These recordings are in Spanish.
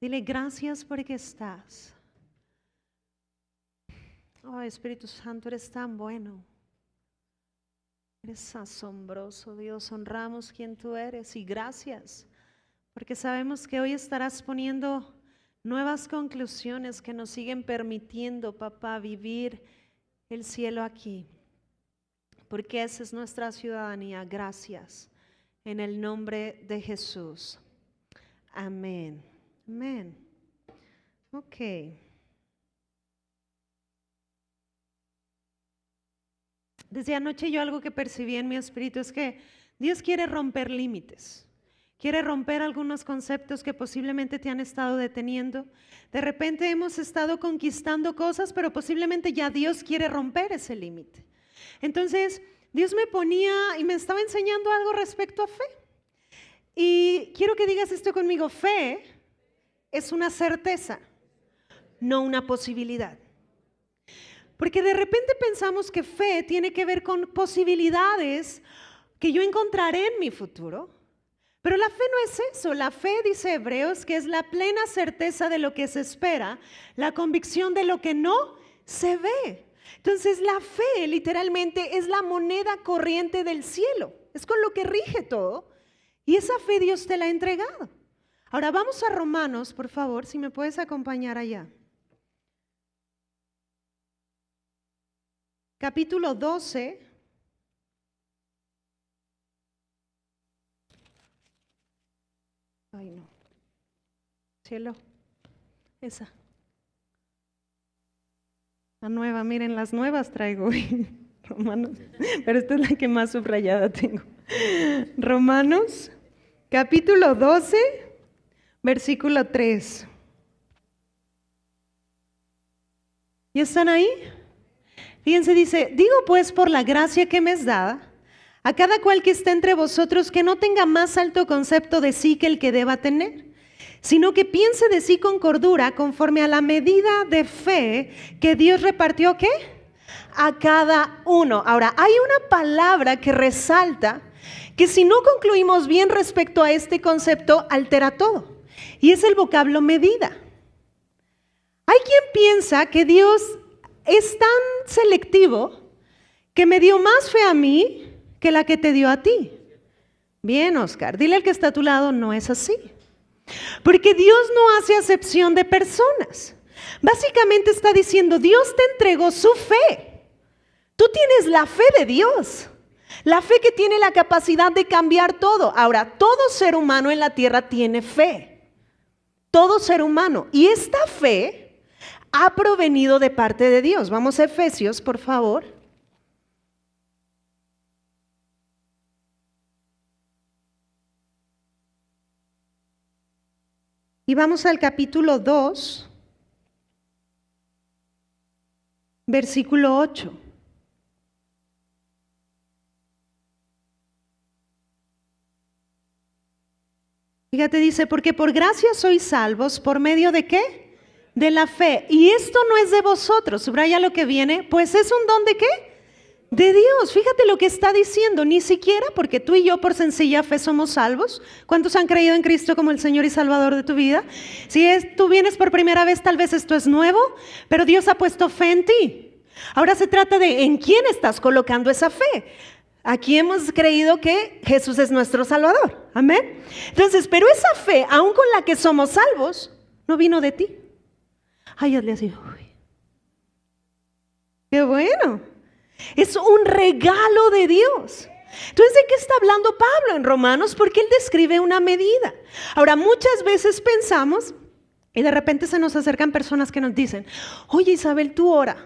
Dile gracias porque estás. Oh, Espíritu Santo, eres tan bueno. Eres asombroso, Dios. Honramos quien tú eres y gracias, porque sabemos que hoy estarás poniendo nuevas conclusiones que nos siguen permitiendo, papá, vivir el cielo aquí, porque esa es nuestra ciudadanía. Gracias, en el nombre de Jesús. Amén. Amén. Ok. Desde anoche yo algo que percibí en mi espíritu es que Dios quiere romper límites. Quiere romper algunos conceptos que posiblemente te han estado deteniendo. De repente hemos estado conquistando cosas, pero posiblemente ya Dios quiere romper ese límite. Entonces, Dios me ponía y me estaba enseñando algo respecto a fe. Y quiero que digas esto conmigo: fe es una certeza, no una posibilidad. Porque de repente pensamos que fe tiene que ver con posibilidades que yo encontraré en mi futuro. Pero la fe no es eso. La fe, dice Hebreos, que es la plena certeza de lo que se espera, la convicción de lo que no se ve. Entonces la fe literalmente es la moneda corriente del cielo. Es con lo que rige todo. Y esa fe Dios te la ha entregado. Ahora vamos a Romanos, por favor, si me puedes acompañar allá. Capítulo 12. Ay, no. Cielo. Esa. La nueva, miren, las nuevas traigo hoy. Romanos. Pero esta es la que más subrayada tengo. Romanos, capítulo 12, versículo 3. ¿Ya están ahí? Fíjense, dice: digo pues por la gracia que me es dada, a cada cual que esté entre vosotros, que no tenga más alto concepto de sí que el que deba tener, sino que piense de sí con cordura, conforme a la medida de fe que Dios repartió, ¿qué? A cada uno. Ahora, hay una palabra que resalta, que si no concluimos bien respecto a este concepto, altera todo, y es el vocablo medida. Hay quien piensa que Dios es tan selectivo que me dio más fe a mí que la que te dio a ti. Bien, Oscar, dile al que está a tu lado: no es así. Porque Dios no hace acepción de personas. Básicamente está diciendo: Dios te entregó su fe. Tú tienes la fe de Dios, la fe que tiene la capacidad de cambiar todo. Ahora, todo ser humano en la tierra tiene fe. Todo ser humano. Y esta fe ha provenido de parte de Dios. Vamos a Efesios, por favor. Y vamos al capítulo 2, versículo 8. Fíjate, dice: porque por gracia sois salvos, ¿por medio de qué? De la fe. Y esto no es de vosotros. Subraya lo que viene. Pues es un don ¿de qué? De Dios. Fíjate lo que está diciendo. Ni siquiera porque tú y yo por sencilla fe somos salvos. ¿Cuántos han creído en Cristo como el Señor y Salvador de tu vida? Si tú vienes por primera vez, tal vez esto es nuevo, pero Dios ha puesto fe en ti. Ahora se trata de en quién estás colocando esa fe. Aquí hemos creído que Jesús es nuestro Salvador. Amén. Entonces, pero esa fe, aun con la que somos salvos, no vino de ti. Ay, hazle así. Uy. ¡Qué bueno! Es un regalo de Dios. Entonces, ¿de qué está hablando Pablo en Romanos? Porque él describe una medida. Ahora, muchas veces pensamos, y de repente se nos acercan personas que nos dicen: oye, Isabel, tú ora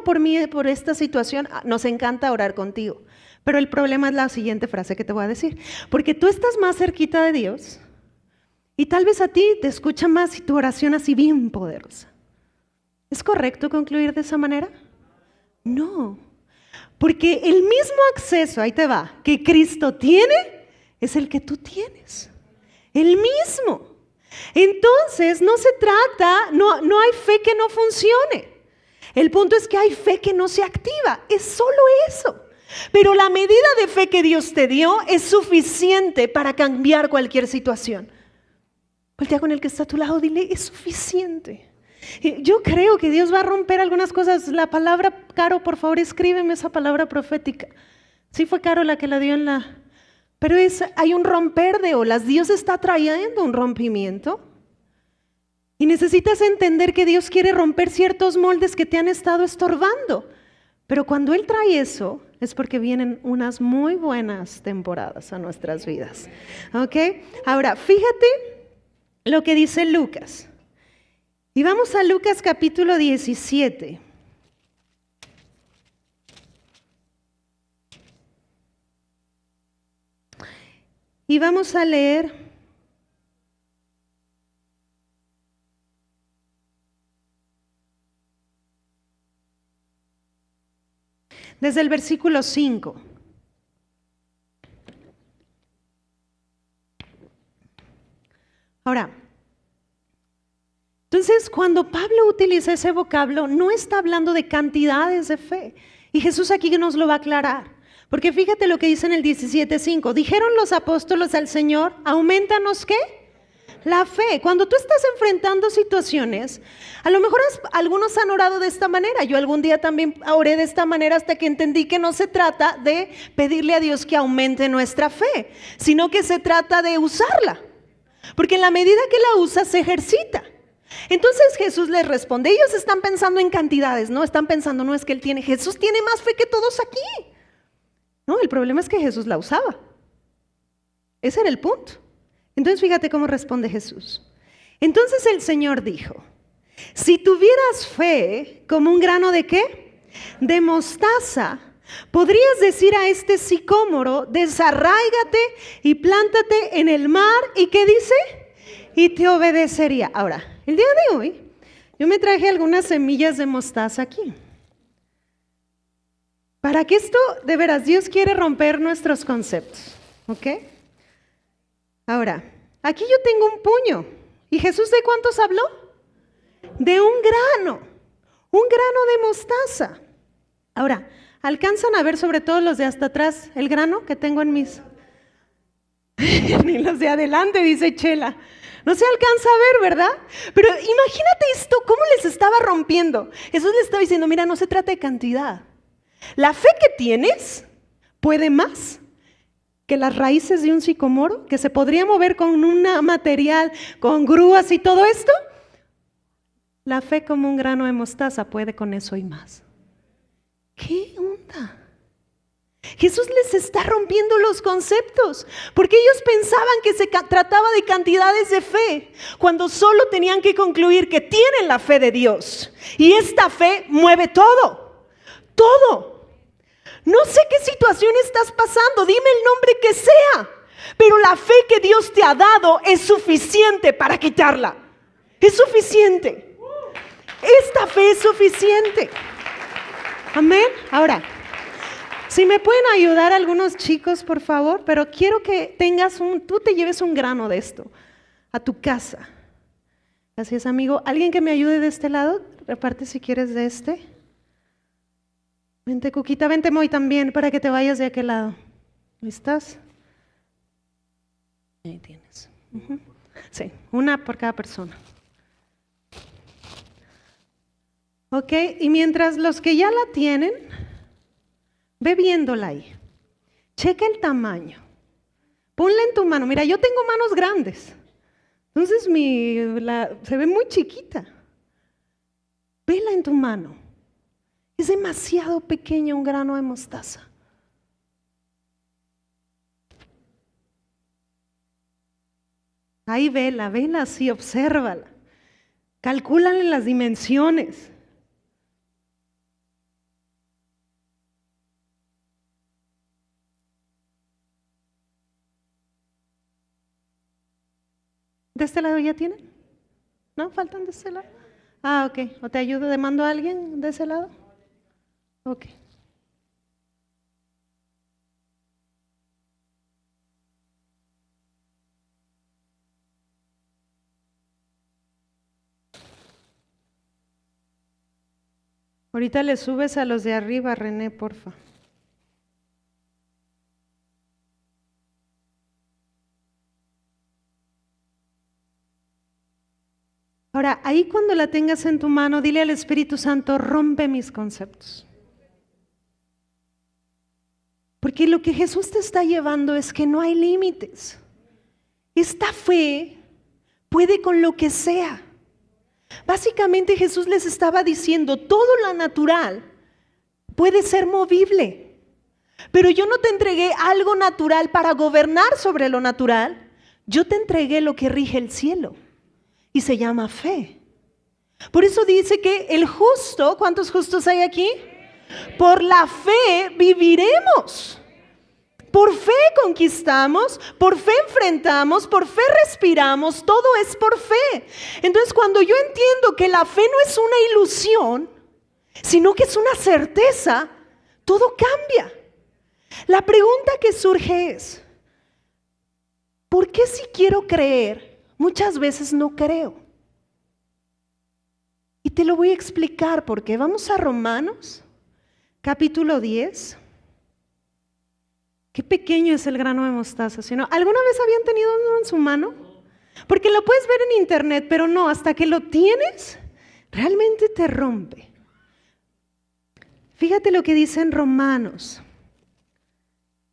por mí, por esta situación. Nos encanta orar contigo. Pero el problema es la siguiente frase que te voy a decir. Porque tú estás más cerquita de Dios y tal vez a ti te escucha más y tu oración así bien poderosa. ¿Es correcto concluir de esa manera? No, porque el mismo acceso, ahí te va, que Cristo tiene, es el que tú tienes. El mismo. Entonces no se trata, no hay fe que no funcione. El punto es que hay fe que no se activa. Es solo eso. Pero la medida de fe que Dios te dio es suficiente para cambiar cualquier situación. Voltea con el que está a tu lado, dile, es suficiente. Yo creo que Dios va a romper algunas cosas. La palabra, Caro, por favor, escríbeme esa palabra profética. Sí fue Caro la que la dio en la... Pero hay un romper de olas. Dios está trayendo un rompimiento. Y necesitas entender que Dios quiere romper ciertos moldes que te han estado estorbando. Pero cuando Él trae eso, es porque vienen unas muy buenas temporadas a nuestras vidas. ¿Ok? Ahora, fíjate lo que dice Lucas. Y vamos a Lucas capítulo 17. Y vamos a leer desde el versículo 5. Ahora, entonces cuando Pablo utiliza ese vocablo, no está hablando de cantidades de fe. Y Jesús aquí nos lo va a aclarar. Porque fíjate lo que dice en el 17:5. Dijeron los apóstoles al Señor, aumentanos ¿qué? La fe. Cuando tú estás enfrentando situaciones, a lo mejor algunos han orado de esta manera. Yo algún día también oré de esta manera hasta que entendí que no se trata de pedirle a Dios que aumente nuestra fe, sino que se trata de usarla. Porque en la medida que la usa se ejercita. Entonces Jesús les responde, ellos están pensando en cantidades, no están pensando, no es que Jesús tiene más fe que todos aquí. No, el problema es que Jesús la usaba. Ese era el punto. Entonces fíjate cómo responde Jesús. Entonces el Señor dijo, si tuvieras fe como un grano ¿de qué? De mostaza, podrías decir a este sicómoro, desarráigate y plántate en el mar, ¿y qué dice? Y te obedecería. Ahora, el día de hoy, yo me traje algunas semillas de mostaza aquí. Para que esto, de veras, Dios quiere romper nuestros conceptos, ¿ok? Ahora, aquí yo tengo un puño. ¿Y Jesús de cuántos habló? De un grano de mostaza. Ahora, ¿alcanzan a ver sobre todo los de hasta atrás el grano que tengo en mis... Ni los de adelante, dice Chela. No se alcanza a ver, ¿verdad? Pero imagínate esto, ¿cómo les estaba rompiendo? Jesús les estaba diciendo, mira, no se trata de cantidad. La fe que tienes puede más que las raíces de un sicomoro, que se podría mover con un material, con grúas y todo esto. La fe como un grano de mostaza puede con eso y más. ¿Qué onda? Jesús les está rompiendo los conceptos, porque ellos pensaban que se trataba de cantidades de fe, cuando solo tenían que concluir que tienen la fe de Dios. Y esta fe mueve todo, todo. No sé qué situación estás pasando, dime el nombre que sea, pero la fe que Dios te ha dado es suficiente para quitarla. Es suficiente. Esta fe es suficiente. Amén. Ahora, si me pueden ayudar algunos chicos, por favor, pero quiero que tú te lleves un grano de esto a tu casa. Gracias, amigo. ¿Alguien que me ayude de este lado? Reparte si quieres de este. Vente, Cuquita, vente, Moy, también, para que te vayas de aquel lado. ¿Estás? Ahí tienes. Sí, una por cada persona. Ok, y mientras los que ya la tienen, ve viéndola ahí. Checa el tamaño. Ponla en tu mano. Mira, yo tengo manos grandes. Entonces se ve muy chiquita. Vela en tu mano. Es demasiado pequeño un grano de mostaza. Ahí vela así, obsérvala. Calcúlale las dimensiones. ¿De este lado ya tienen? ¿No? ¿Faltan de este lado? Ah, ok. ¿O te ayudo? ¿Te mando a alguien de ese lado? Ok. Ahorita le subes a los de arriba, René, porfa. Ahora, ahí cuando la tengas en tu mano, dile al Espíritu Santo, rompe mis conceptos. Porque lo que Jesús te está llevando es que no hay límites. Esta fe puede con lo que sea. Básicamente Jesús les estaba diciendo, todo lo natural puede ser movible. Pero yo no te entregué algo natural para gobernar sobre lo natural. Yo te entregué lo que rige el cielo. Y se llama fe. Por eso dice que el justo, ¿cuántos justos hay aquí? Por la fe viviremos. Por fe conquistamos, por fe enfrentamos, por fe respiramos, todo es por fe. Entonces cuando yo entiendo que la fe no es una ilusión, sino que es una certeza, todo cambia. La pregunta que surge es, ¿por qué si quiero creer, muchas veces no creo? Y te lo voy a explicar porque vamos a Romanos, capítulo 10. Qué pequeño es el grano de mostaza, ¿sí, no? ¿Alguna vez habían tenido uno en su mano? Porque lo puedes ver en internet, pero no, hasta que lo tienes, realmente te rompe. Fíjate lo que dice en Romanos,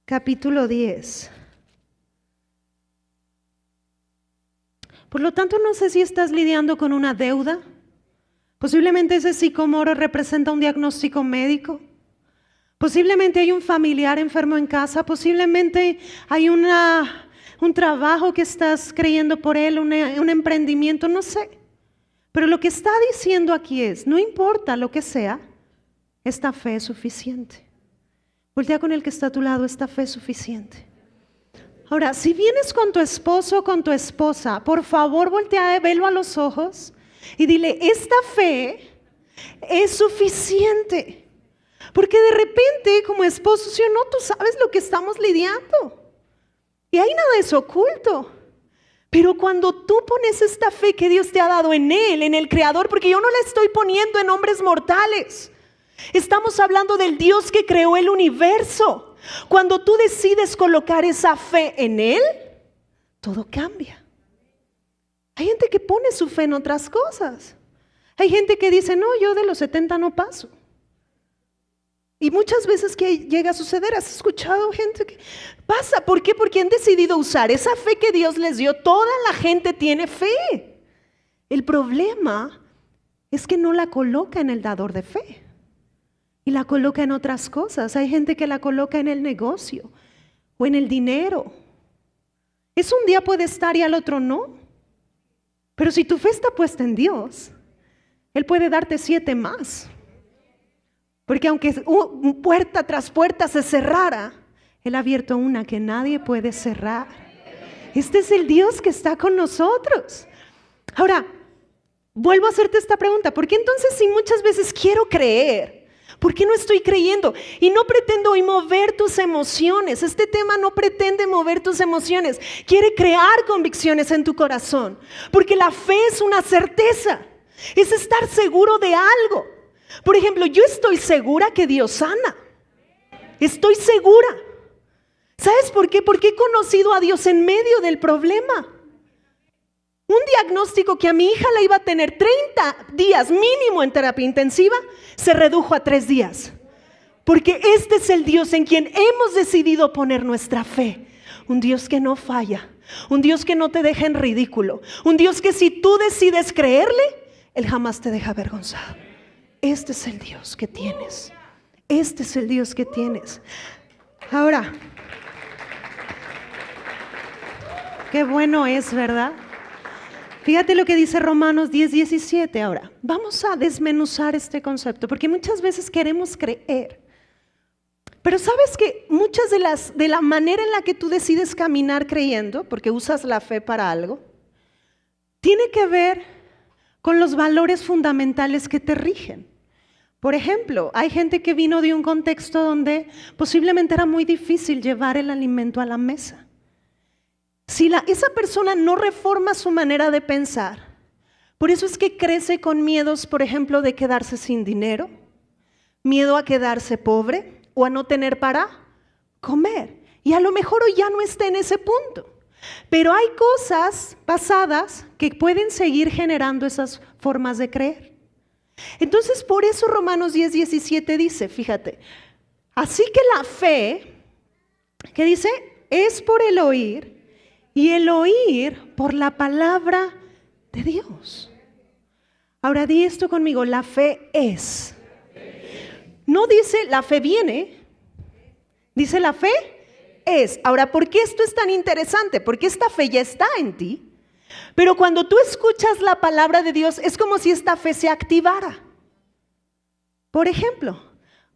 capítulo 10. Por lo tanto, no sé si estás lidiando con una deuda. Posiblemente ese sicómoro representa un diagnóstico médico. Posiblemente hay un familiar enfermo en casa, posiblemente hay un trabajo que estás creyendo por él, un emprendimiento, no sé. Pero lo que está diciendo aquí es, no importa lo que sea, esta fe es suficiente. Voltea con el que está a tu lado, esta fe es suficiente. Ahora, si vienes con tu esposo o con tu esposa, por favor voltea, velo a los ojos y dile, esta fe es suficiente. Porque de repente, como esposo, ¿sí o no? Tú sabes lo que estamos lidiando. Y ahí nada es oculto. Pero cuando tú pones esta fe que Dios te ha dado en Él, en el Creador, porque yo no la estoy poniendo en hombres mortales. Estamos hablando del Dios que creó el universo. Cuando tú decides colocar esa fe en Él, todo cambia. Hay gente que pone su fe en otras cosas. Hay gente que dice, no, yo de los 70 no paso. Y muchas veces que llega a suceder, ¿has escuchado gente que pasa? ¿Por qué? Porque han decidido usar esa fe que Dios les dio. Toda la gente tiene fe. El problema es que no la coloca en el dador de fe. Y la coloca en otras cosas. Hay gente que la coloca en el negocio o en el dinero. Eso un día puede estar y al otro no. Pero si tu fe está puesta en Dios, Él puede darte 7 más. Porque aunque puerta tras puerta se cerrara, Él ha abierto una que nadie puede cerrar. Este es el Dios que está con nosotros. Ahora, vuelvo a hacerte esta pregunta. ¿Por qué entonces si muchas veces quiero creer? ¿Por qué no estoy creyendo? Y no pretendo hoy mover tus emociones. Este tema no pretende mover tus emociones. Quiere crear convicciones en tu corazón. Porque la fe es una certeza. Es estar seguro de algo. Por ejemplo, yo estoy segura que Dios sana. Estoy segura. ¿Sabes por qué? Porque he conocido a Dios en medio del problema. Un diagnóstico que a mi hija la iba a tener 30 días mínimo en terapia intensiva, se redujo a 3 días. Porque este es el Dios en quien hemos decidido poner nuestra fe. Un Dios que no falla. Un Dios que no te deja en ridículo. Un Dios que si tú decides creerle, Él jamás te deja avergonzado. Este es el Dios que tienes. Este es el Dios que tienes. Ahora, qué bueno es, ¿verdad? Fíjate lo que dice Romanos 10:17 ahora. Vamos a desmenuzar este concepto, porque muchas veces queremos creer. Pero sabes que muchas de la manera en la que tú decides caminar creyendo, porque usas la fe para algo, tiene que ver con los valores fundamentales que te rigen. Por ejemplo, hay gente que vino de un contexto donde posiblemente era muy difícil llevar el alimento a la mesa. Si esa persona no reforma su manera de pensar, por eso es que crece con miedos, por ejemplo, de quedarse sin dinero, miedo a quedarse pobre o a no tener para comer. Y a lo mejor hoy ya no está en ese punto. Pero hay cosas pasadas que pueden seguir generando esas formas de creer. Entonces, por eso Romanos 10:17 dice, fíjate, así que la fe, ¿qué dice? Es por el oír, y el oír por la palabra de Dios. Ahora di esto conmigo, la fe es. No dice la fe viene, dice la fe es. Ahora, ¿por qué esto es tan interesante? Porque esta fe ya está en ti, pero cuando tú escuchas la palabra de Dios es como si esta fe se activara. Por ejemplo,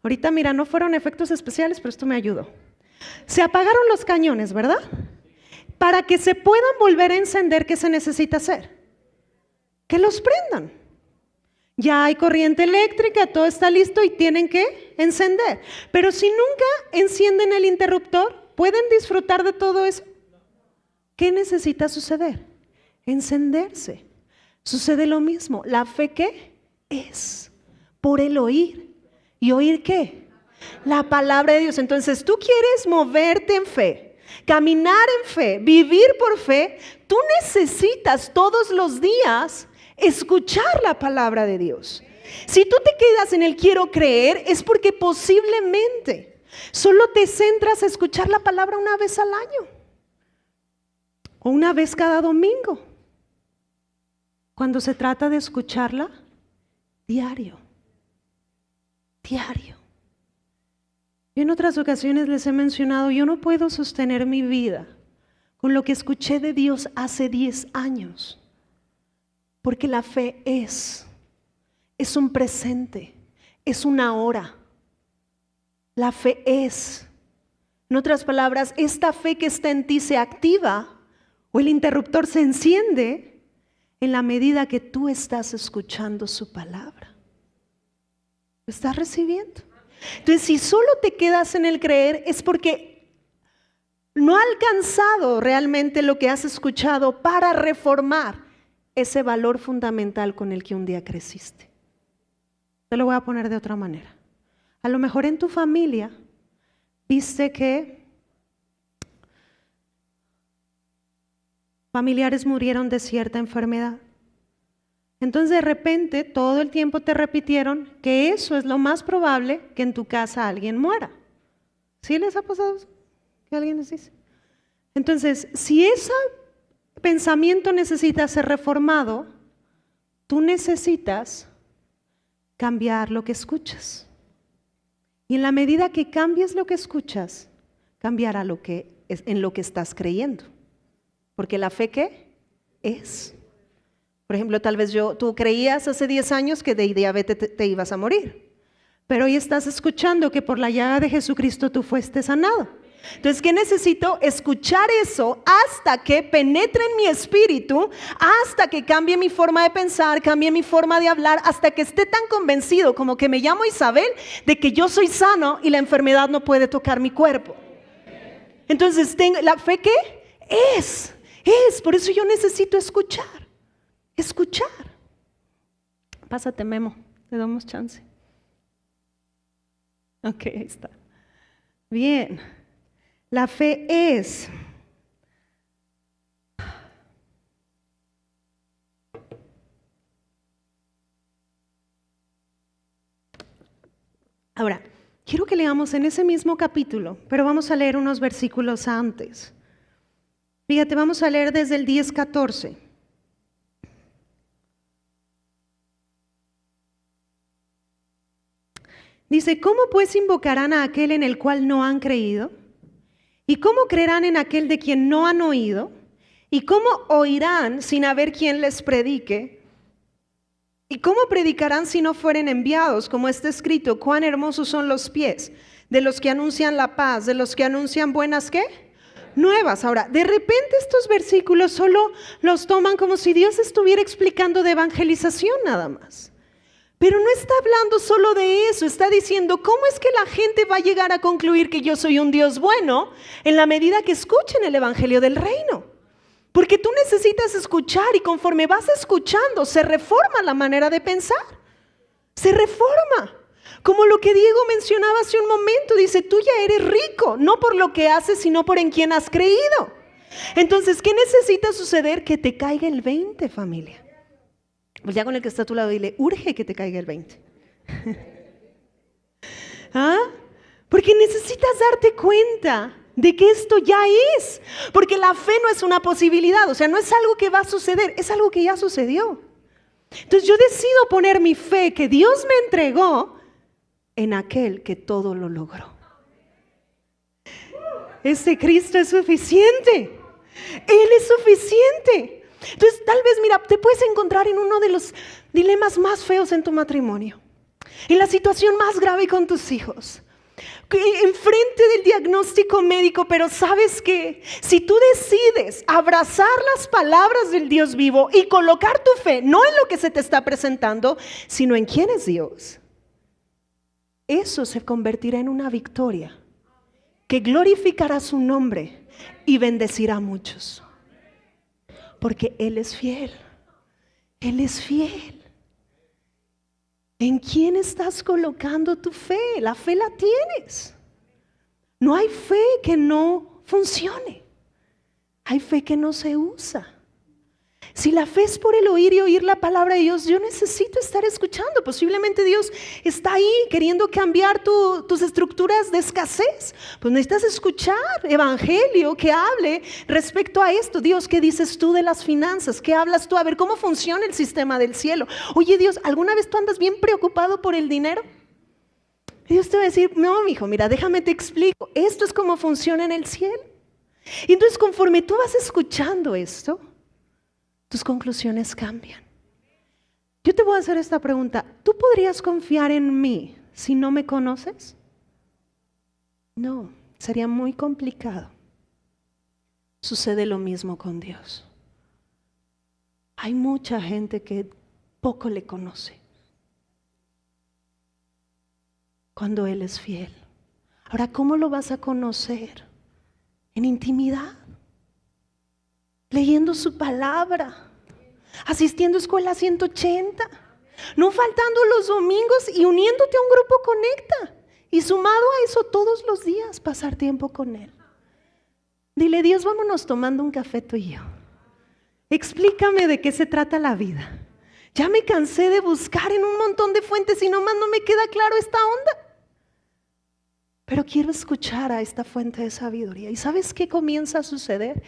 ahorita mira, no fueron efectos especiales, pero esto me ayudó. Se apagaron los cañones, ¿verdad? Para que se puedan volver a encender, ¿qué se necesita hacer? Que los prendan. Ya hay corriente eléctrica, todo está listo y tienen que encender. Pero si nunca encienden el interruptor, ¿pueden disfrutar de todo eso? ¿Qué necesita suceder? Encenderse. Sucede lo mismo. ¿La fe qué? Es por el oír. ¿Y oír qué? La palabra de Dios. Entonces, tú quieres moverte en fe, caminar en fe, vivir por fe. Tú necesitas todos los días escuchar la palabra de Dios. Si tú te quedas en el quiero creer, es porque posiblemente solo te centras a escuchar la palabra una vez al año o una vez cada domingo, cuando se trata de escucharla diario. Y en otras ocasiones les he mencionado, yo no puedo sostener mi vida con lo que escuché de Dios hace 10 años. Porque la fe es un presente, es una hora. La fe es. En otras palabras, esta fe que está en ti se activa o el interruptor se enciende en la medida que tú estás escuchando su palabra. ¿Lo estás recibiendo? Entonces, si solo te quedas en el creer, es porque no has alcanzado realmente lo que has escuchado para reformar ese valor fundamental con el que un día creciste. Te lo voy a poner de otra manera. A lo mejor en tu familia viste que familiares murieron de cierta enfermedad. Entonces de repente todo el tiempo te repitieron que eso es lo más probable, que en tu casa alguien muera. ¿Sí les ha pasado eso? ¿Que alguien les dice? Entonces, si ese pensamiento necesita ser reformado, tú necesitas cambiar lo que escuchas. Y en la medida que cambies lo que escuchas, cambiará en lo que estás creyendo. Porque la fe, ¿qué? Es. Por ejemplo, tal vez tú creías hace 10 años que de diabetes te ibas a morir, pero hoy estás escuchando que por la llaga de Jesucristo tú fuiste sanado. Entonces, ¿qué necesito? Escuchar eso hasta que penetre en mi espíritu, hasta que cambie mi forma de pensar, cambie mi forma de hablar, hasta que esté tan convencido como que me llamo Isabel de que yo soy sano y la enfermedad no puede tocar mi cuerpo. Entonces, ¿la fe qué? Es. Por eso yo necesito escuchar. Pásate, Memo, le damos chance. Ok, ahí está. Bien. La fe es. Ahora, quiero que leamos en ese mismo capítulo, pero vamos a leer unos versículos antes. Fíjate, vamos a leer desde el 10:14. Dice, ¿cómo pues invocarán a aquel en el cual no han creído? ¿Y cómo creerán en aquel de quien no han oído? ¿Y cómo oirán sin haber quien les predique? ¿Y cómo predicarán si no fueren enviados? Como está escrito, cuán hermosos son los pies de los que anuncian la paz, de los que anuncian buenas, ¿qué? Nuevas. Ahora, de repente estos versículos solo los toman como si Dios estuviera explicando de evangelización nada más. Pero no está hablando solo de eso, está diciendo, ¿cómo es que la gente va a llegar a concluir que yo soy un Dios bueno en la medida que escuchen el evangelio del reino? Porque tú necesitas escuchar y conforme vas escuchando, se reforma la manera de pensar. Se reforma. Como lo que Diego mencionaba hace un momento, dice, tú ya eres rico, no por lo que haces, sino por en quien has creído. Entonces, ¿qué necesita suceder? Que te caiga el 20, familia. Pues ya con el que está a tu lado, dile, urge que te caiga el 20. ¿Ah? Porque necesitas darte cuenta de que esto ya es. Porque la fe no es una posibilidad, o sea, no es algo que va a suceder, es algo que ya sucedió. Entonces yo decido poner mi fe que Dios me entregó en aquel que todo lo logró. Ese Cristo es suficiente. Él es suficiente. Entonces tal vez, mira, te puedes encontrar en uno de los dilemas más feos en tu matrimonio, en la situación más grave con tus hijos, enfrente del diagnóstico médico, pero sabes que si tú decides abrazar las palabras del Dios vivo y colocar tu fe no en lo que se te está presentando, sino en quién es Dios, eso se convertirá en una victoria que glorificará su nombre y bendecirá a muchos. Porque Él es fiel. Él es fiel. ¿En quién estás colocando tu fe? La fe la tienes. No hay fe que no funcione. Hay fe que no se usa. Si la fe es por el oír y oír la palabra de Dios, yo necesito estar escuchando. Posiblemente Dios está ahí queriendo cambiar tus estructuras de escasez. Pues necesitas escuchar evangelio que hable respecto a esto. Dios, ¿qué dices tú de las finanzas? ¿Qué hablas tú? A ver, ¿cómo funciona el sistema del cielo? Oye, Dios, ¿alguna vez tú andas bien preocupado por el dinero? Y Dios te va a decir, no, mijo, mira, déjame te explico. Esto es cómo funciona en el cielo. Y entonces conforme tú vas escuchando esto, tus conclusiones cambian. Yo te voy a hacer esta pregunta. ¿Tú podrías confiar en mí si no me conoces? No, sería muy complicado. Sucede lo mismo con Dios. Hay mucha gente que poco le conoce cuando Él es fiel. Ahora, ¿cómo lo vas a conocer? En intimidad. Leyendo su palabra, asistiendo a escuela 180, no faltando los domingos y uniéndote a un grupo Conecta. Y sumado a eso todos los días pasar tiempo con Él. Dile, Dios, vámonos tomando un café tú y yo. Explícame de qué se trata la vida. Ya me cansé de buscar en un montón de fuentes y nomás no me queda claro esta onda. Pero quiero escuchar a esta fuente de sabiduría. ¿Y sabes qué comienza a suceder?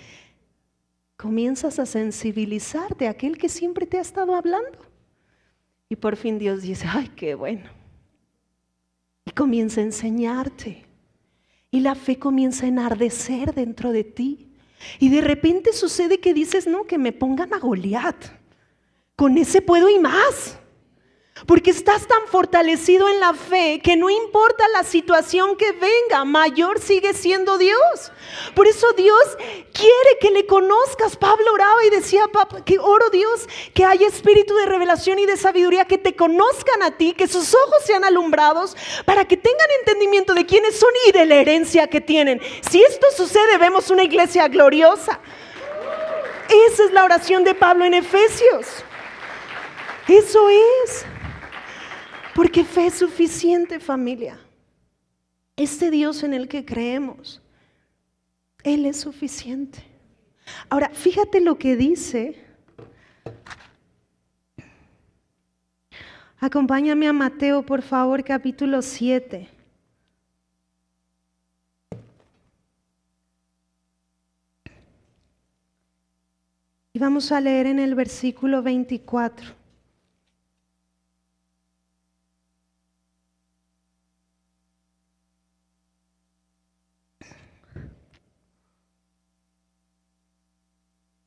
Comienzas a sensibilizarte a aquel que siempre te ha estado hablando. Y por fin Dios dice, ay, qué bueno. Y comienza a enseñarte. Y la fe comienza a enardecer dentro de ti. Y de repente sucede que dices, no, que me pongan a Goliat. Con ese puedo y más. Porque estás tan fortalecido en la fe que no importa la situación que venga, mayor sigue siendo Dios. Por eso Dios quiere que le conozcas. Pablo oraba y decía, que oro Dios, que haya espíritu de revelación y de sabiduría, que te conozcan a ti, que sus ojos sean alumbrados, para que tengan entendimiento de quiénes son y de la herencia que tienen. Si esto sucede, vemos una iglesia gloriosa. Esa es la oración de Pablo en Efesios. Eso es. Porque fe es suficiente, familia. Este Dios en el que creemos, Él es suficiente. Ahora, fíjate lo que dice. Acompáñame a Mateo, por favor, capítulo 7. Y vamos a leer en el versículo 24.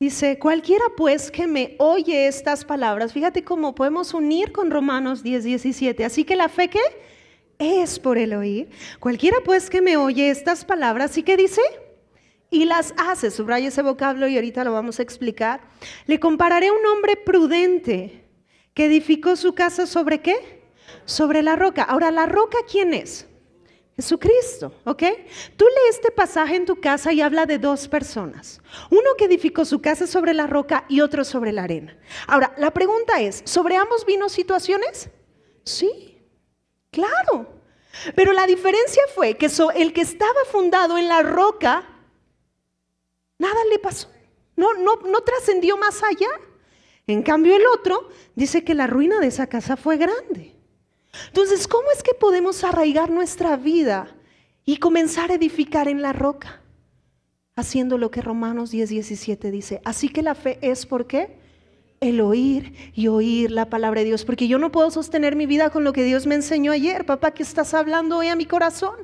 Dice, cualquiera pues que me oye estas palabras, fíjate cómo podemos unir con Romanos 10:17. Así que la fe, ¿qué? Es por el oír. Cualquiera pues que me oye estas palabras, ¿y qué dice? Y las hace, subraya ese vocablo y ahorita lo vamos a explicar. Le compararé a un hombre prudente que edificó su casa ¿sobre qué? Sobre la roca. Ahora, ¿la roca quién es? Jesucristo, ¿ok? Tú lees este pasaje en tu casa y habla de dos personas. Uno que edificó su casa sobre la roca y otro sobre la arena. Ahora, la pregunta es, ¿sobre ambos vino situaciones? Sí, claro. Pero la diferencia fue que el que estaba fundado en la roca Nada le pasó. No trascendió más allá. En cambio el otro dice que la ruina de esa casa fue grande. Entonces, ¿cómo es que podemos arraigar nuestra vida y comenzar a edificar en la roca? Haciendo lo que Romanos 10:17 dice. Así que la fe es, ¿por qué? El oír y oír la palabra de Dios. Porque yo no puedo sostener mi vida con lo que Dios me enseñó ayer. Papá, ¿qué estás hablando hoy a mi corazón?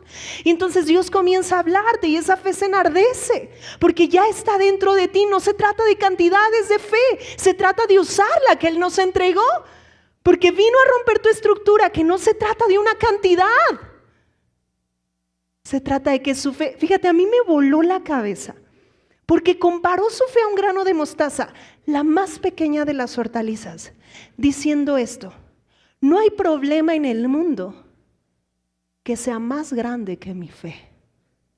Y entonces Dios comienza a hablarte y esa fe se enardece. Porque ya está dentro de ti. No se trata de cantidades de fe. Se trata de usarla que Él nos entregó. Porque vino a romper tu estructura. Que no se trata de una cantidad. Se trata de que su fe, fíjate, a mí me voló la cabeza. Porque comparó su fe a un grano de mostaza, la más pequeña de las hortalizas, diciendo esto: no hay problema en el mundo que sea más grande que mi fe.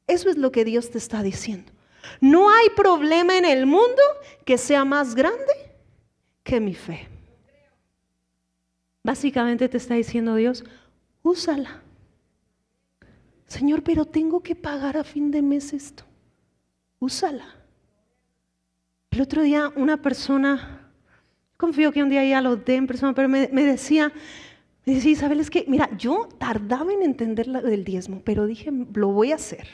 Eso es lo que Dios te está diciendo. No hay problema en el mundo que sea más grande que mi fe. Básicamente te está diciendo Dios, úsala. Señor, pero tengo que pagar a fin de mes esto. Úsala. El otro día una persona, confío que un día ya lo dé en persona, pero me decía, Isabel, es que, mira, yo tardaba en entender el diezmo, pero dije, lo voy a hacer.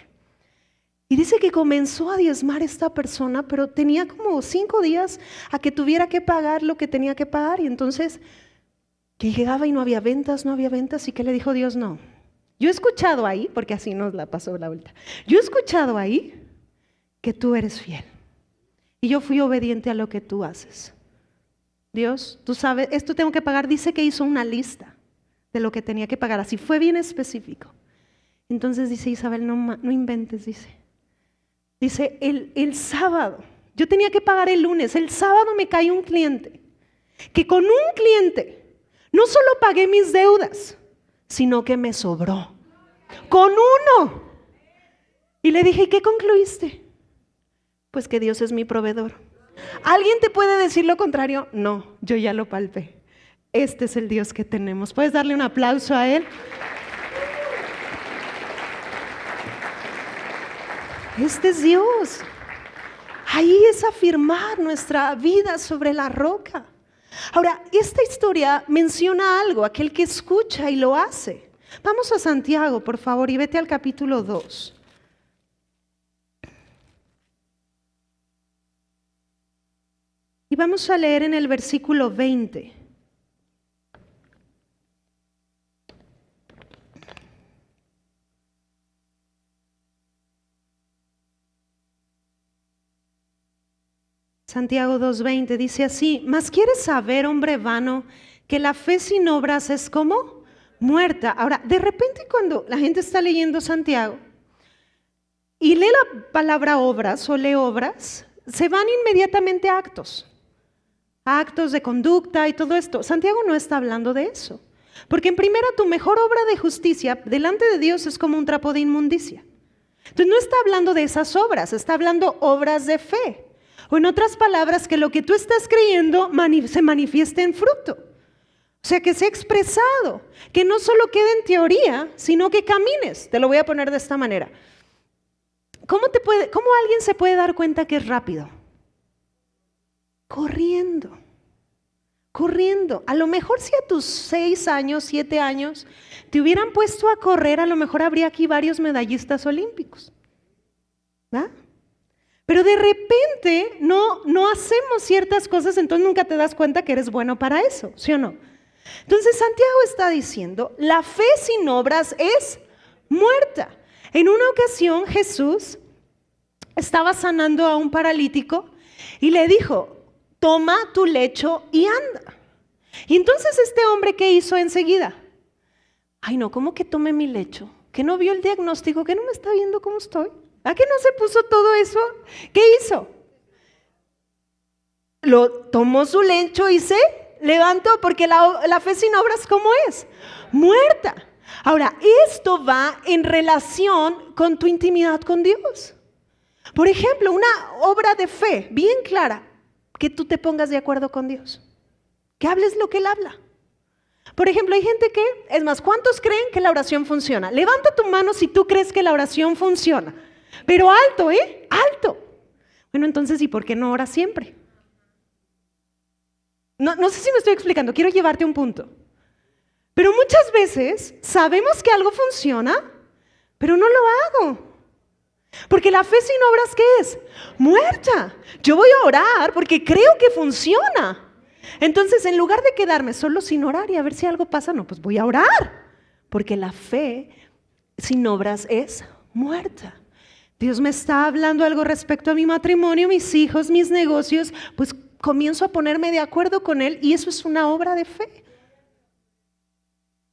Y dice que comenzó a diezmar esta persona, pero tenía como 5 días a que tuviera que pagar lo que tenía que pagar. Y entonces, que llegaba y no había ventas, y que le dijo Dios, no. Yo he escuchado ahí, porque así nos la pasó la vuelta, yo he escuchado ahí que tú eres fiel. Y yo fui obediente a lo que tú haces. Dios, tú sabes, esto tengo que pagar. Dice que hizo una lista de lo que tenía que pagar. Así fue bien específico. Entonces dice Isabel, no inventes, dice el sábado, yo tenía que pagar el lunes, el sábado me cae un cliente, que con un cliente no solo pagué mis deudas, sino que me sobró. Con uno. Y le dije, ¿y qué concluiste? Pues que Dios es mi proveedor. ¿Alguien te puede decir lo contrario? No, yo ya lo palpé. Este es el Dios que tenemos. ¿Puedes darle un aplauso a Él? Este es Dios. Ahí es afirmar nuestra vida sobre la roca. Ahora, esta historia menciona algo, aquel que escucha y lo hace. Vamos a Santiago, por favor, y vete al capítulo 2. Y vamos a leer en el versículo 20. Santiago 2:20 dice así: mas quieres saber, hombre vano, que la fe sin obras es como muerta. Ahora, de repente cuando la gente está leyendo Santiago y lee la palabra obras o lee obras, se van inmediatamente a actos de conducta y todo esto. Santiago no está hablando de eso, porque en primera, tu mejor obra de justicia delante de Dios es como un trapo de inmundicia. Entonces no está hablando de esas obras, está hablando obras de fe. O en otras palabras, que lo que tú estás creyendo se manifieste en fruto. O sea, que sea expresado, que no solo quede en teoría, sino que camines. Te lo voy a poner de esta manera. ¿Cómo alguien se puede dar cuenta que es rápido? Corriendo. A lo mejor si a tus 6 años, 7 años, te hubieran puesto a correr, a lo mejor habría aquí varios medallistas olímpicos. ¿Va? Pero de repente no hacemos ciertas cosas, entonces nunca te das cuenta que eres bueno para eso, ¿sí o no? Entonces Santiago está diciendo, la fe sin obras es muerta. En una ocasión Jesús estaba sanando a un paralítico y le dijo, toma tu lecho y anda. Y entonces este hombre, ¿qué hizo enseguida? Ay no, ¿cómo que tome mi lecho? ¿Que no vio el diagnóstico? ¿Que no me está viendo cómo estoy? ¿A qué no se puso todo eso? ¿Qué hizo? Lo tomó su lecho y se levantó, porque la fe sin obras, ¿cómo es? Muerta. Ahora, esto va en relación con tu intimidad con Dios. Por ejemplo, una obra de fe bien clara, que tú te pongas de acuerdo con Dios, que hables lo que Él habla. Por ejemplo, hay gente que, es más, ¿cuántos creen que la oración funciona? Levanta tu mano si tú crees que la oración funciona. Pero alto, alto. Bueno, entonces, ¿y por qué no oras siempre? No sé si me estoy explicando, quiero llevarte a un punto. Pero muchas veces sabemos que algo funciona, pero no lo hago. Porque la fe sin obras, ¿qué es? Muerta. Yo voy a orar porque creo que funciona. Entonces, en lugar de quedarme solo sin orar y a ver si algo pasa, no, pues voy a orar. Porque la fe sin obras es muerta. Dios me está hablando algo respecto a mi matrimonio, mis hijos, mis negocios, pues comienzo a ponerme de acuerdo con Él y eso es una obra de fe.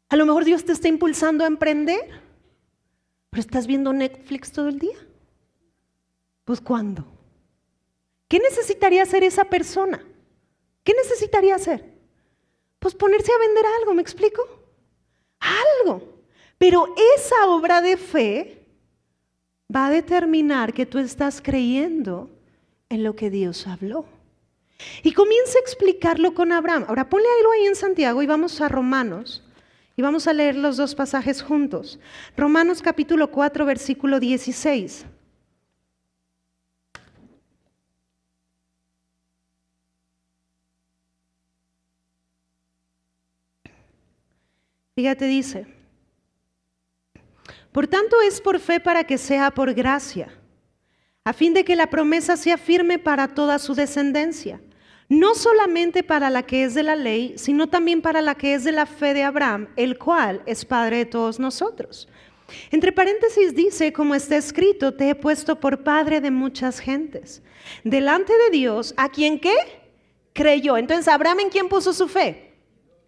A lo mejor Dios te está impulsando a emprender, pero estás viendo Netflix todo el día. Pues ¿cuándo? ¿Qué necesitaría hacer esa persona? ¿Qué necesitaría hacer? Pues ponerse a vender algo, ¿me explico? Algo. Pero esa obra de fe va a determinar que tú estás creyendo en lo que Dios habló. Y comienza a explicarlo con Abraham. Ahora ponle algo ahí en Santiago y vamos a Romanos. Y vamos a leer los dos pasajes juntos. Romanos capítulo 4, versículo 16. Fíjate, dice, por tanto es por fe para que sea por gracia, a fin de que la promesa sea firme para toda su descendencia, no solamente para la que es de la ley, sino también para la que es de la fe de Abraham, el cual es padre de todos nosotros. Entre paréntesis dice, como está escrito, te he puesto por padre de muchas gentes, delante de Dios, ¿a quien qué? Creyó. Entonces, ¿Abraham en quién puso su fe?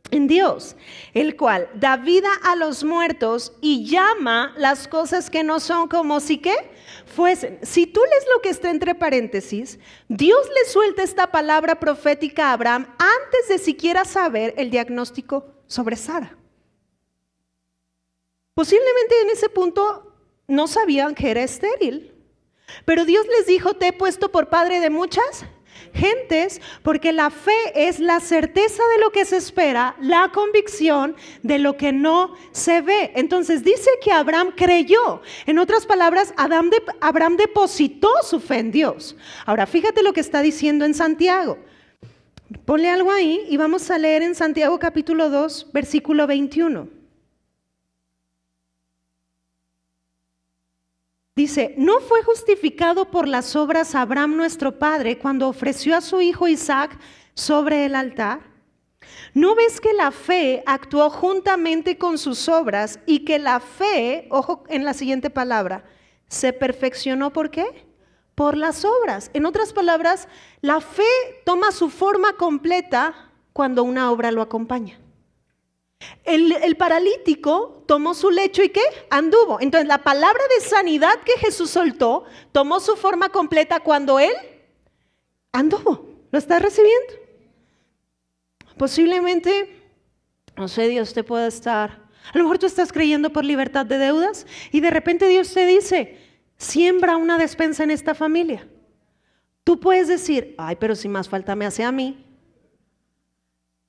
En Dios, el cual da vida a los muertos y llama las cosas que no son como si ¿qué? Fuesen. Si tú lees lo que está entre paréntesis, Dios le suelta esta palabra profética a Abraham antes de siquiera saber el diagnóstico sobre Sara. Posiblemente en ese punto no sabían que era estéril, pero Dios les dijo, te he puesto por padre de muchas gentes, porque la fe es la certeza de lo que se espera, la convicción de lo que no se ve. Entonces dice que Abraham creyó. En otras palabras, Abraham depositó su fe en Dios. Ahora fíjate lo que está diciendo en Santiago. Ponle algo ahí y vamos a leer en Santiago capítulo 2, versículo 21. Dice, ¿no fue justificado por las obras Abraham nuestro padre cuando ofreció a su hijo Isaac sobre el altar? ¿No ves que la fe actuó juntamente con sus obras y que la fe, ojo en la siguiente palabra, se perfeccionó ¿por qué? Por las obras. En otras palabras, la fe toma su forma completa cuando una obra lo acompaña. El paralítico tomó su lecho y ¿qué? Anduvo. Entonces la palabra de sanidad que Jesús soltó tomó su forma completa cuando él anduvo. ¿Lo estás recibiendo? Posiblemente, no sé, Dios te pueda estar, a lo mejor tú estás creyendo por libertad de deudas y de repente Dios te dice, siembra una despensa en esta familia. Tú puedes decir, ay, pero si más falta me hace a mí.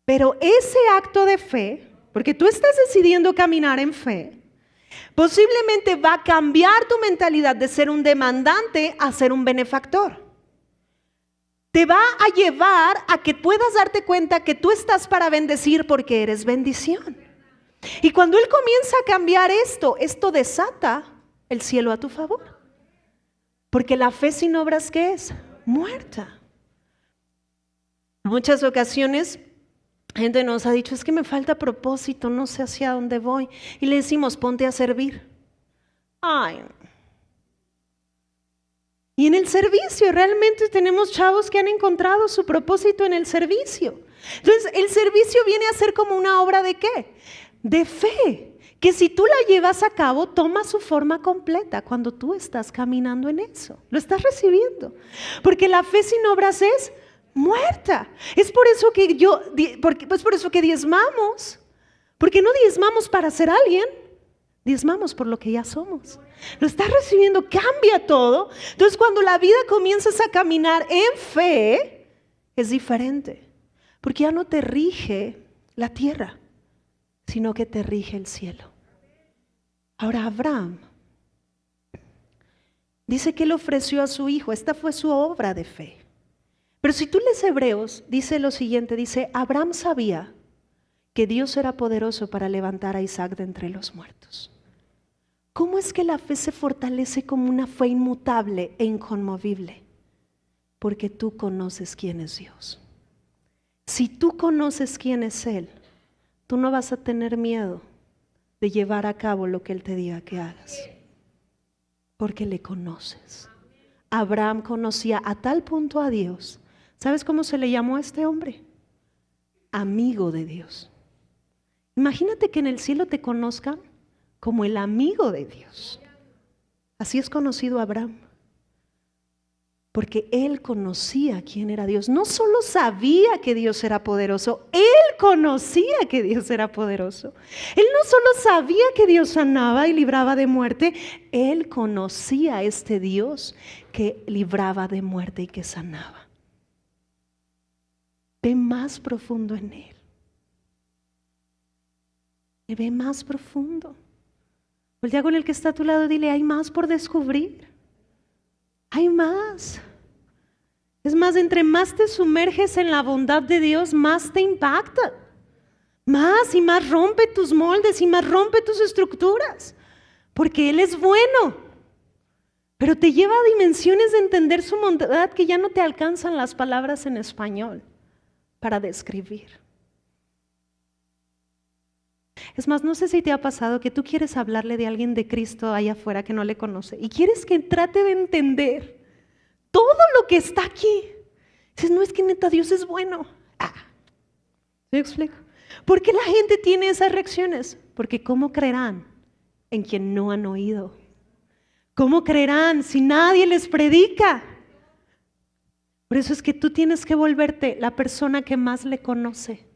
Pero ese acto de fe, porque tú estás decidiendo caminar en fe, posiblemente va a cambiar tu mentalidad de ser un demandante a ser un benefactor. Te va a llevar a que puedas darte cuenta que tú estás para bendecir porque eres bendición. Y cuando Él comienza a cambiar esto desata el cielo a tu favor. Porque la fe sin obras, ¿qué es? Muerta. En muchas ocasiones gente nos ha dicho, es que me falta propósito, no sé hacia dónde voy. Y le decimos, ponte a servir. Ay. Y en el servicio, realmente tenemos chavos que han encontrado su propósito en el servicio. Entonces, el servicio viene a ser como una obra ¿de qué? De fe. Que si tú la llevas a cabo, toma su forma completa cuando tú estás caminando en eso. Lo estás recibiendo. Porque la fe sin obras es muerta. Es por eso que por eso que diezmamos. Porque no diezmamos para ser alguien, diezmamos por lo que ya somos. Lo estás recibiendo, cambia todo. Entonces cuando la vida comienzas a caminar en fe, es diferente. Porque ya no te rige la tierra, sino que te rige el cielo. Ahora Abraham Dice que Él ofreció a su Hijo. Esta fue su obra de fe. Pero si tú lees Hebreos, dice lo siguiente, dice, Abraham sabía que Dios era poderoso para levantar a Isaac de entre los muertos. ¿Cómo es que la fe se fortalece como una fe inmutable e inconmovible? Porque tú conoces quién es Dios. Si tú conoces quién es Él, tú no vas a tener miedo de llevar a cabo lo que Él te diga que hagas, porque le conoces. Abraham conocía a tal punto a Dios. ¿Sabes cómo se le llamó a este hombre? Amigo de Dios. Imagínate que en el cielo te conozcan como el amigo de Dios. Así es conocido Abraham. Porque él conocía quién era Dios. No solo sabía que Dios era poderoso, él conocía que Dios era poderoso. Él no solo sabía que Dios sanaba y libraba de muerte, él conocía a este Dios que libraba de muerte y que sanaba. Ve más profundo en él. Ve más profundo. Voltea con el que está a tu lado y dile, hay más por descubrir. Hay más. Es más, entre más te sumerges en la bondad de Dios, más te impacta. Más y más rompe tus moldes y más rompe tus estructuras. Porque Él es bueno. Pero te lleva a dimensiones de entender su bondad que ya no te alcanzan las palabras en español para describir. Es más, no sé si te ha pasado que tú quieres hablarle de alguien de Cristo allá afuera que no le conoce y quieres que trate de entender todo lo que está aquí. Dices, no, es que neta Dios es bueno. ¿Me explico? ¿Por qué la gente tiene esas reacciones? Porque ¿cómo creerán en quien no han oído? ¿Cómo creerán si nadie les predica? Por eso es que tú tienes que volverte la persona que más le conoce,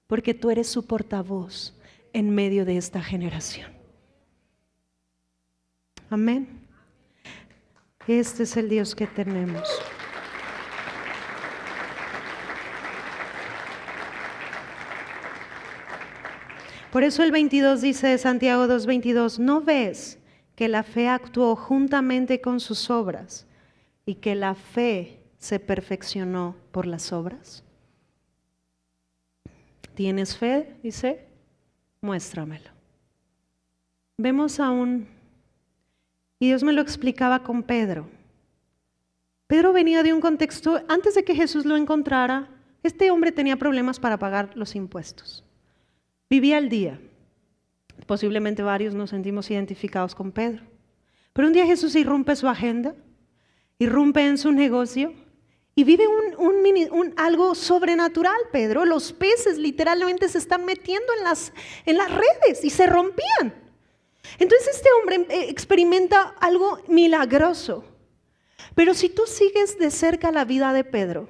porque tú eres su portavoz en medio de esta generación. Amén. Este es el Dios que tenemos. Por eso el 22 dice de Santiago 2:22, ¿no ves que la fe actuó juntamente con sus obras y que la fe se perfeccionó por las obras? ¿Tienes fe? Dice, muéstramelo. Vemos y Dios me lo explicaba con Pedro. Pedro venía de un contexto, antes de que Jesús lo encontrara, este hombre tenía problemas para pagar los impuestos. Vivía al día. Posiblemente varios nos sentimos identificados con Pedro. Pero un día Jesús irrumpe su agenda, irrumpe en su negocio y vive algo sobrenatural, Pedro. Los peces literalmente se están metiendo en las redes y se rompían. Entonces este hombre experimenta algo milagroso. Pero si tú sigues de cerca la vida de Pedro,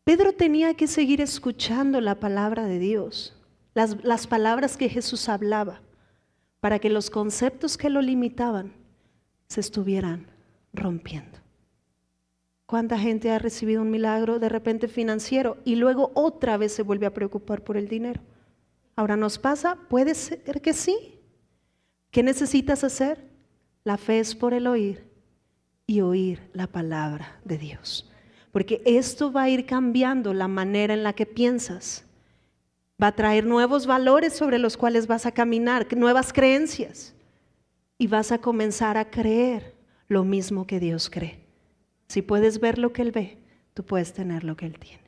Pedro tenía que seguir escuchando la palabra de Dios. Las palabras que Jesús hablaba, para que los conceptos que lo limitaban se estuvieran rompiendo. ¿Cuánta gente ha recibido un milagro de repente financiero y luego otra vez se vuelve a preocupar por el dinero? Ahora nos pasa, puede ser que sí. ¿Qué necesitas hacer? La fe es por el oír y oír la palabra de Dios. Porque esto va a ir cambiando la manera en la que piensas. Va a traer nuevos valores sobre los cuales vas a caminar, nuevas creencias. Y vas a comenzar a creer lo mismo que Dios cree. Si puedes ver lo que Él ve, tú puedes tener lo que Él tiene.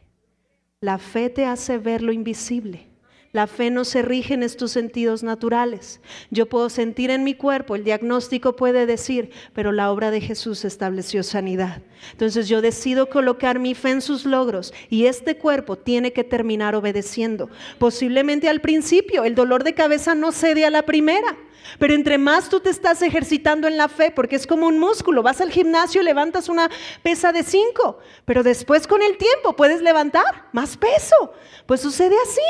La fe te hace ver lo invisible. La fe no se rige en estos sentidos naturales. Yo puedo sentir en mi cuerpo, el diagnóstico puede decir, pero la obra de Jesús estableció sanidad. Entonces yo decido colocar mi fe en sus logros y este cuerpo tiene que terminar obedeciendo. Posiblemente al principio el dolor de cabeza no cede a la primera, pero entre más tú te estás ejercitando en la fe, porque es como un músculo, vas al gimnasio, levantas una pesa de 5, pero después con el tiempo puedes levantar más peso. Pues sucede así.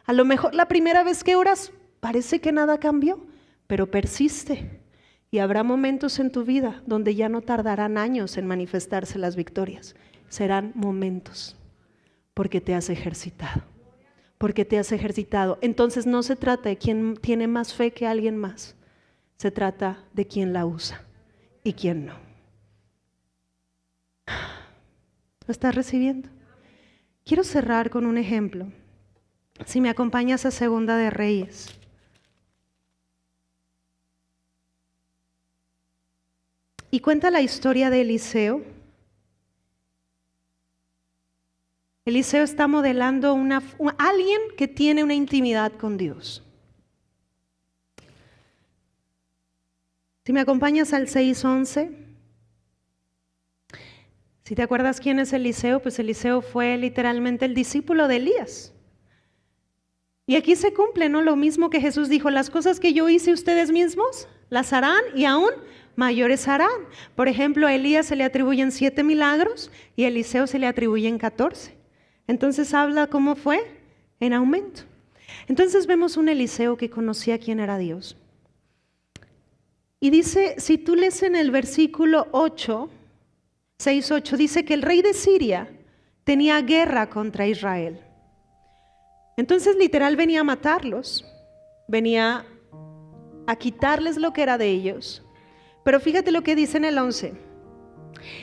A lo mejor la primera vez que oras parece que nada cambió, pero persiste. Y habrá momentos en tu vida donde ya no tardarán años en manifestarse las victorias. Serán momentos porque te has ejercitado. Porque te has ejercitado. Entonces no se trata de quién tiene más fe que alguien más. Se trata de quién la usa y quién no. ¿Lo estás recibiendo? Quiero cerrar con un ejemplo. Si me acompañas a Segunda de Reyes. Y cuenta la historia de Eliseo. Eliseo está modelando alguien que tiene una intimidad con Dios. Si me acompañas al 6:11. Si te acuerdas quién es Eliseo, pues Eliseo fue literalmente el discípulo de Elías. Y aquí se cumple, ¿no? Lo mismo que Jesús dijo, las cosas que yo hice ustedes mismos las harán y aún mayores harán. Por ejemplo, a Elías se le atribuyen 7 milagros y a Eliseo se le atribuyen 14. Entonces habla cómo fue en aumento. Entonces vemos un Eliseo que conocía quién era Dios. Y dice, si tú lees en el versículo 6:8, dice que el rey de Siria tenía guerra contra Israel. Entonces literal venía a matarlos, venía a quitarles lo que era de ellos. Pero fíjate lo que dice en el 11.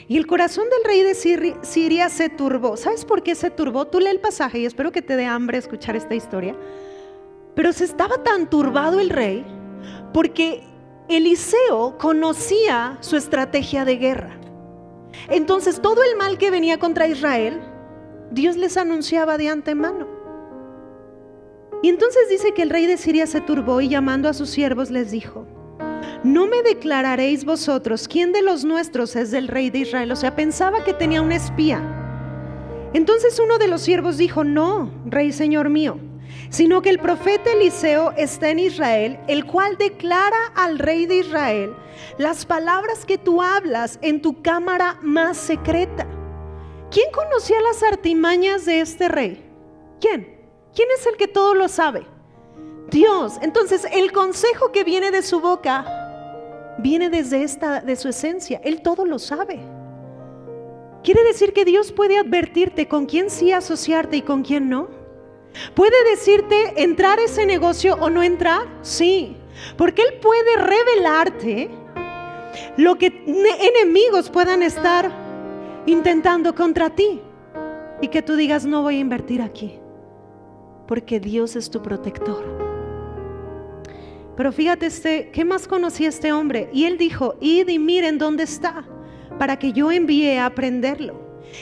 Y el corazón del rey de Siria se turbó. ¿Sabes por qué se turbó? Tú lee el pasaje y espero que te dé hambre escuchar esta historia. Pero se estaba tan turbado el rey porque Eliseo conocía su estrategia de guerra. Entonces todo el mal que venía contra Israel, Dios les anunciaba de antemano. Y entonces dice que el rey de Siria se turbó y llamando a sus siervos les dijo, ¿no me declararéis vosotros quién de los nuestros es del rey de Israel? O sea, pensaba que tenía un espía. Entonces uno de los siervos dijo, no, rey señor mío, sino que el profeta Eliseo está en Israel, el cual declara al rey de Israel las palabras que tú hablas en tu cámara más secreta. ¿Quién conocía las artimañas de este rey? ¿Quién? ¿Quién es el que todo lo sabe? Dios. Entonces el consejo que viene de su boca viene de su esencia. Él todo lo sabe. Quiere decir que Dios puede advertirte con quién sí asociarte y con quién no. Puede decirte entrar a ese negocio o no entrar. Sí, porque Él puede revelarte lo que enemigos puedan estar intentando contra ti y que tú digas no voy a invertir aquí porque Dios es tu protector. Pero fíjate, ¿qué más conocía este hombre? Y él dijo, id y miren dónde está, para que yo envíe a prenderlo.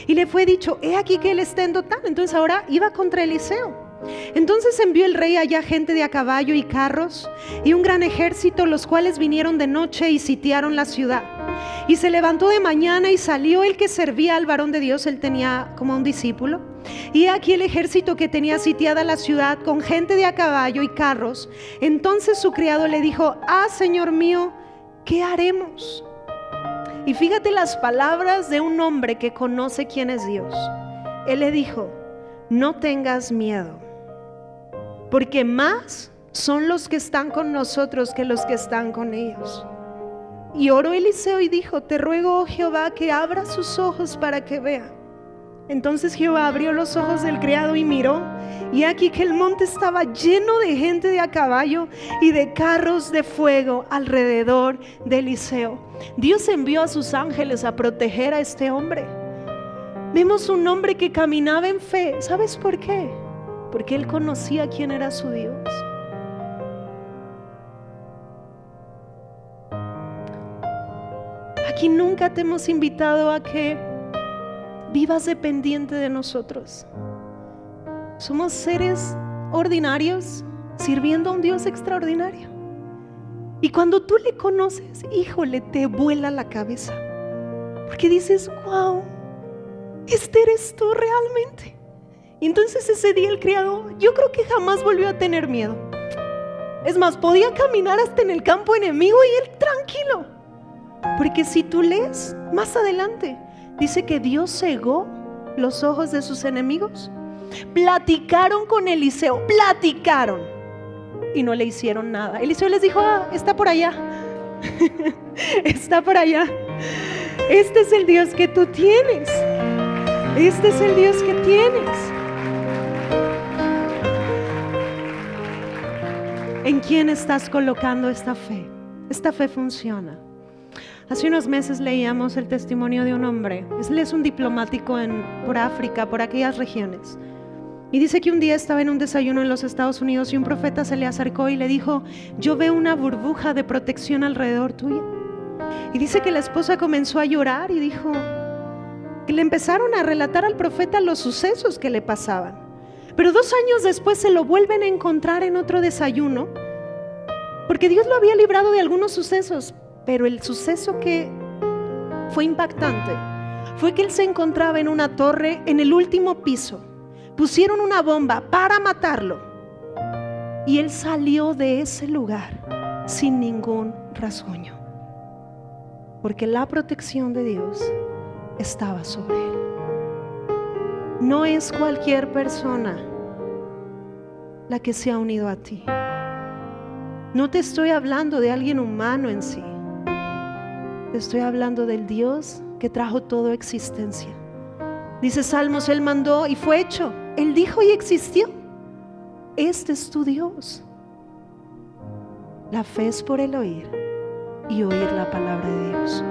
Y le fue dicho, he aquí que él está en Dotán. Entonces ahora iba contra Eliseo. Entonces envió el rey allá gente de a caballo y carros y un gran ejército, los cuales vinieron de noche y sitiaron la ciudad. Y se levantó de mañana y salió el que servía al varón de Dios. Él tenía como un discípulo. Y aquí el ejército que tenía sitiada la ciudad con gente de a caballo y carros. Entonces su criado le dijo, señor mío, ¿qué haremos? Y fíjate las palabras de un hombre que conoce quién es Dios. Él le dijo, no tengas miedo, porque más son los que están con nosotros que los que están con ellos. Y oró Eliseo y dijo, te ruego, oh Jehová, que abra sus ojos para que vea. Entonces Jehová abrió los ojos del criado y miró, y aquí que el monte estaba lleno de gente de a caballo y de carros de fuego alrededor de Eliseo. Dios envió a sus ángeles a proteger a este hombre. Vemos un hombre que caminaba en fe. ¿Sabes por qué? Porque él conocía quién era su Dios. Aquí nunca te hemos invitado a que vivas dependiente de nosotros. Somos seres ordinarios sirviendo a un Dios extraordinario. Y cuando tú le conoces, híjole, te vuela la cabeza. Porque dices, wow, este eres tú realmente. Y entonces ese día el criado, yo creo que jamás volvió a tener miedo. Es más, podía caminar hasta en el campo enemigo y él tranquilo. Porque si tú lees más adelante, dice que Dios cegó los ojos de sus enemigos. Platicaron con Eliseo, platicaron y no le hicieron nada. Eliseo les dijo, está por allá. Está por allá. Este es el Dios que tú tienes. Este es el Dios que tienes. ¿En quién estás colocando esta fe? Esta fe funciona. Hace unos meses leíamos el testimonio de un hombre. Él es un diplomático por África, por aquellas regiones. Y dice que un día estaba en un desayuno en los Estados Unidos y un profeta se le acercó y le dijo: yo veo una burbuja de protección alrededor tuya. Y dice que la esposa comenzó a llorar y dijo que le empezaron a relatar al profeta los sucesos que le pasaban. Pero 2 años después se lo vuelven a encontrar en otro desayuno, porque Dios lo había librado de algunos sucesos. Pero el suceso que fue impactante fue que él se encontraba en una torre en el último piso. Pusieron una bomba para matarlo y él salió de ese lugar sin ningún rasguño, porque la protección de Dios estaba sobre él. No es cualquier persona la que se ha unido a ti. No te estoy hablando de alguien humano en sí. Te estoy hablando del Dios que trajo toda existencia. Dice Salmos, Él mandó y fue hecho. Él dijo y existió. Este es tu Dios. La fe es por el oír y oír la palabra de Dios.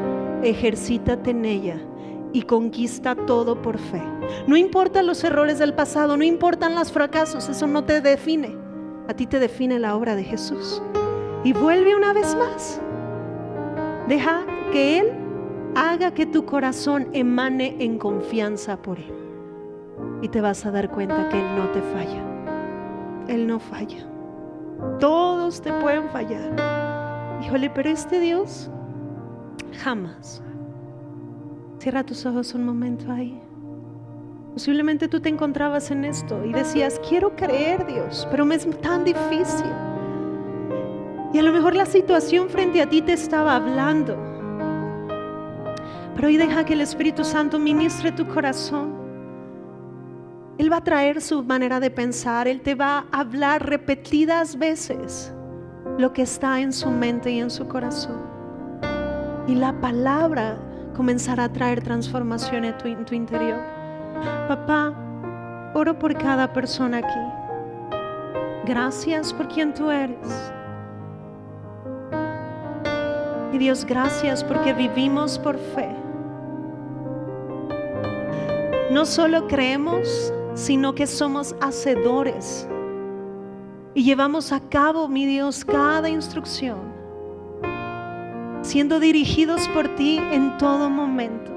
Ejercítate en ella y conquista todo por fe. No importan los errores del pasado, no importan los fracasos, eso no te define. A ti te define la obra de Jesús. Y vuelve una vez más. Deja que Él haga que tu corazón emane en confianza por Él. Y te vas a dar cuenta que Él no te falla. Él no falla. Todos te pueden fallar. Híjole, pero este Dios jamás. Cierra tus ojos un momento ahí. Posiblemente tú te encontrabas en esto y decías: quiero creer, Dios, pero me es tan difícil. Y a lo mejor la situación frente a ti te estaba hablando. Pero hoy deja que el Espíritu Santo ministre tu corazón. Él va a traer su manera de pensar. Él te va a hablar repetidas veces lo que está en su mente y en su corazón. Y la palabra comenzará a traer transformación en tu interior. Papá, oro por cada persona aquí. Gracias por quien tú eres. Y Dios, gracias porque vivimos por fe. No solo creemos, sino que somos hacedores y llevamos a cabo, mi Dios, cada instrucción, siendo dirigidos por ti en todo momento.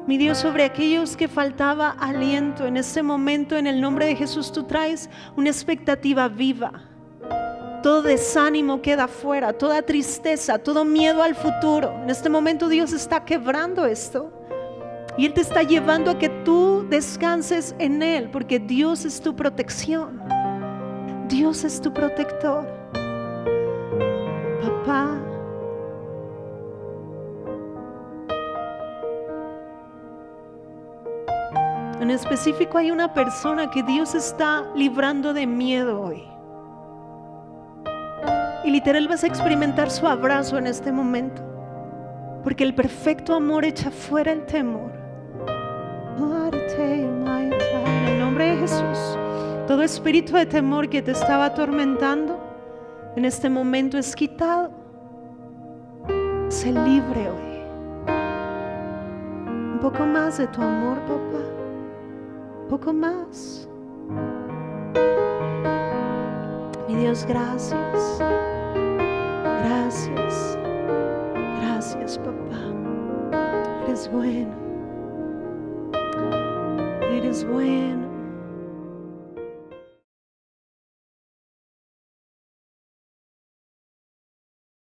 Mi Dios, sobre aquellos que faltaba aliento en este momento, en el nombre de Jesús, tú traes una expectativa viva. Todo desánimo queda fuera, toda tristeza, todo miedo al futuro. En este momento Dios está quebrando esto. Y Él te está llevando a que tú descanses en Él, porque Dios es tu protección. Dios es tu protector. Papá, en específico hay una persona que Dios está librando de miedo hoy. Y literal vas a experimentar su abrazo en este momento, porque el perfecto amor echa fuera el temor. En el nombre de Jesús, todo espíritu de temor que te estaba atormentando en este momento es quitado. Sé libre hoy. Un poco más de tu amor, papá. Un poco más. Mi Dios, gracias. Gracias. Gracias, papá. Eres bueno. Eres bueno.